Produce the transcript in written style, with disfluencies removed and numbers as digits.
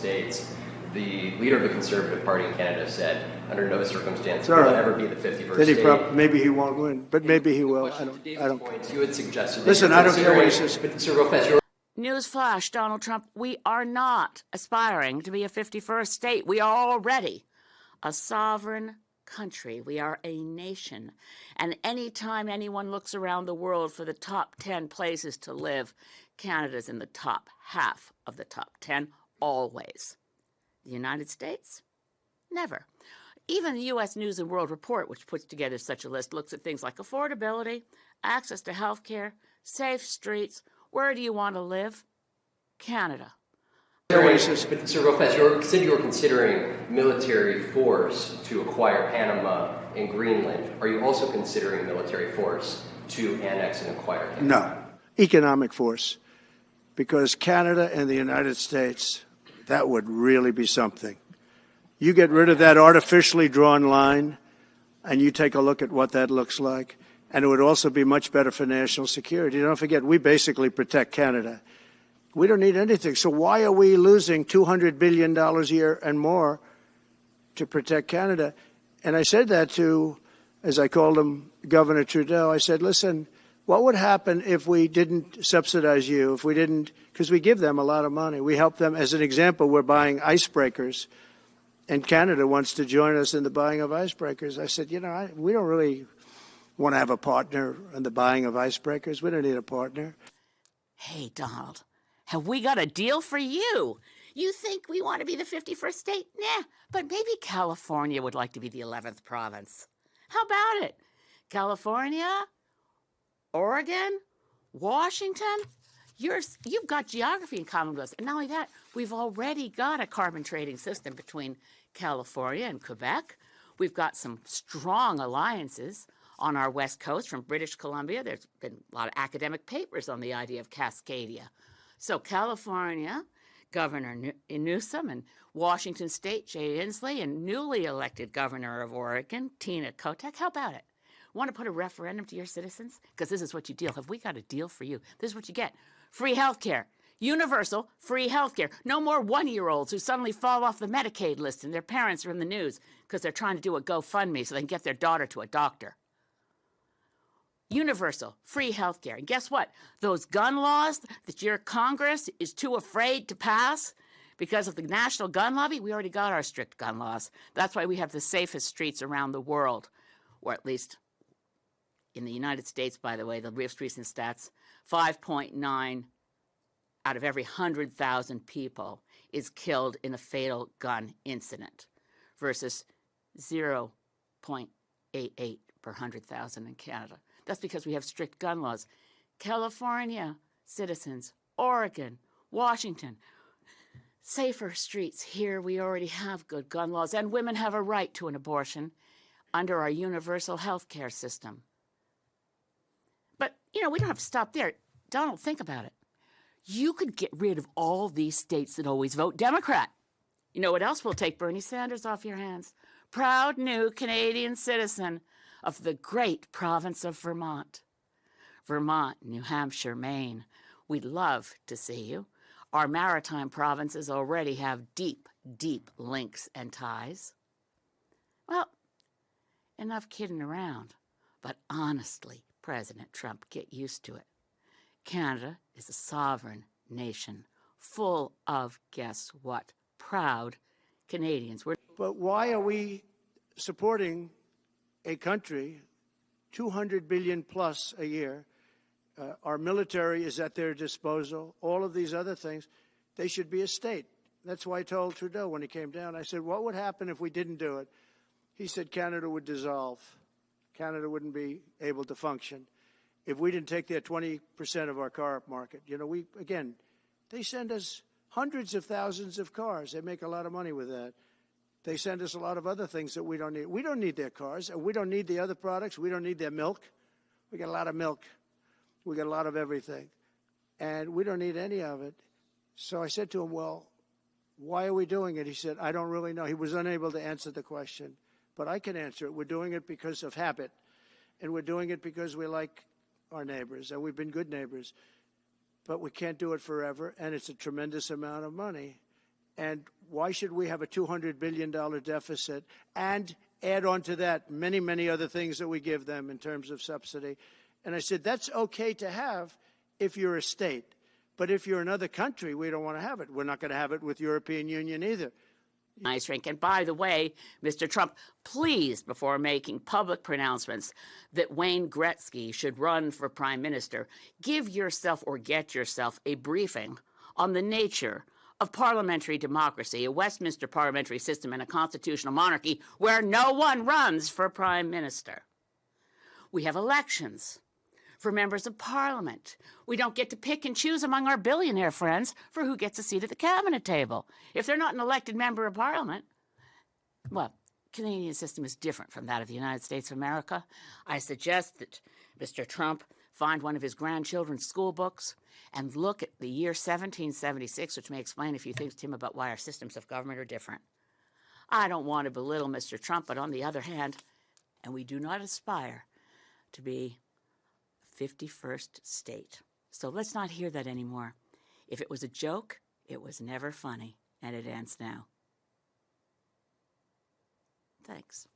States. The leader of the Conservative Party in Canada said, under no circumstance will it ever be the 51st state. Maybe he won't win, but maybe he will. I don't. You had suggested. Listen, I don't care what he says. Sir, real fast, Newsflash, Donald Trump, we are not aspiring to be a 51st state. We are already a sovereign country. We are a nation. And anytime anyone looks around the world for the top 10 places to live, Canada's in the top half of the top 10, always. The United States? Never. Even the U.S. News and World Report, which puts together such a list, looks at things like affordability, access to health care, safe streets. Where do you want to live? Canada. Sir, real fast, you said you were considering military force to acquire Panama and Greenland. Are you also considering military force to annex and acquire Canada? No. Economic force. Because Canada and the United States, that would really be something. You get rid of that artificially drawn line, and you take a look at what that looks like, and it would also be much better for national security. Don't forget, we basically protect Canada. We don't need anything. So why are we losing $200 billion a year and more to protect Canada? And I said that to, as I called him, Governor Trudeau. I said, listen, what would happen if we didn't subsidize you, if we didn't, because we give them a lot of money. We help them. As an example, we're buying icebreakers, and Canada wants to join us in the buying of icebreakers. I said, we don't really want to have a partner in the buying of icebreakers. We don't need a partner. Hey, Donald, have we got a deal for you? You think we want to be the 51st state? Nah, but maybe California would like to be the 11th province. How about it? California? Oregon? Washington? You've got geography in common with us. And not only that, we've already got a carbon trading system between California and Quebec. We've got some strong alliances on our west coast from British Columbia. There's been a lot of academic papers on the idea of Cascadia. So California, Governor Newsom, and Washington State, Jay Inslee, and newly elected Governor of Oregon, Tina Kotek. How about it? Want to put a referendum to your citizens? Because this is what you deal. Have we got a deal for you? This is what you get. Free health care. Universal free health care. No more one-year-olds who suddenly fall off the Medicaid list and their parents are in the news because they're trying to do a GoFundMe so they can get their daughter to a doctor. Universal free health care. And guess what? Those gun laws that your Congress is too afraid to pass because of the national gun lobby, we already got our strict gun laws. That's why we have the safest streets around the world, or at least in the United States, by the way, the most recent stats, 5.9 out of every 100,000 people is killed in a fatal gun incident versus 0.88 per 100,000 in Canada. That's because we have strict gun laws. California citizens, Oregon, Washington, safer streets. Here we already have good gun laws, and women have a right to an abortion under our universal health care system. But, we don't have to stop there. Donald, think about it. You could get rid of all these states that always vote Democrat. You know what else will take Bernie Sanders off your hands? Proud new Canadian citizen of the great province of Vermont. Vermont, New Hampshire, Maine. We'd love to see you. Our maritime provinces already have deep, deep links and ties. Well, enough kidding around. But honestly, President Trump, get used to it. Canada is a sovereign nation full of, guess what, proud Canadians. But why are we supporting a country, $200 billion plus a year? Our military is at their disposal. All of these other things, they should be a state. That's why I told Trudeau when he came down, I said, what would happen if we didn't do it? He said Canada would dissolve. Canada wouldn't be able to function if we didn't take their 20% of our car market. They send us hundreds of thousands of cars. They make a lot of money with that. They send us a lot of other things that we don't need. We don't need their cars, and we don't need the other products. We don't need their milk. We got a lot of milk. We got a lot of everything, and we don't need any of it. So I said to him, well, why are we doing it? He said, I don't really know. He was unable to answer the question, but I can answer it. We're doing it because of habit, and we're doing it because we like our neighbors, and we've been good neighbors, but we can't do it forever, and it's a tremendous amount of money. And why should we have a $200 billion deficit and add on to that many, many other things that we give them in terms of subsidy? And I said, that's okay to have if you're a state. But if you're another country, we don't want to have it. We're not going to have it with European Union either. Nice drink. And by the way, Mr. Trump, please, before making public pronouncements that Wayne Gretzky should run for prime minister, give yourself or get yourself a briefing on the nature of parliamentary democracy, a Westminster parliamentary system, and a constitutional monarchy where no one runs for prime minister. We have elections for members of parliament. We don't get to pick and choose among our billionaire friends for who gets a seat at the cabinet table. If they're not an elected member of parliament, well, Canadian system is different from that of the United States of America. I suggest that Mr. Trump find one of his grandchildren's school books and look at the year 1776, which may explain a few things to him about why our systems of government are different. I don't want to belittle Mr. Trump, but on the other hand, and we do not aspire to be 51st state. So let's not hear that anymore. If it was a joke, it was never funny, and it ends now. Thanks.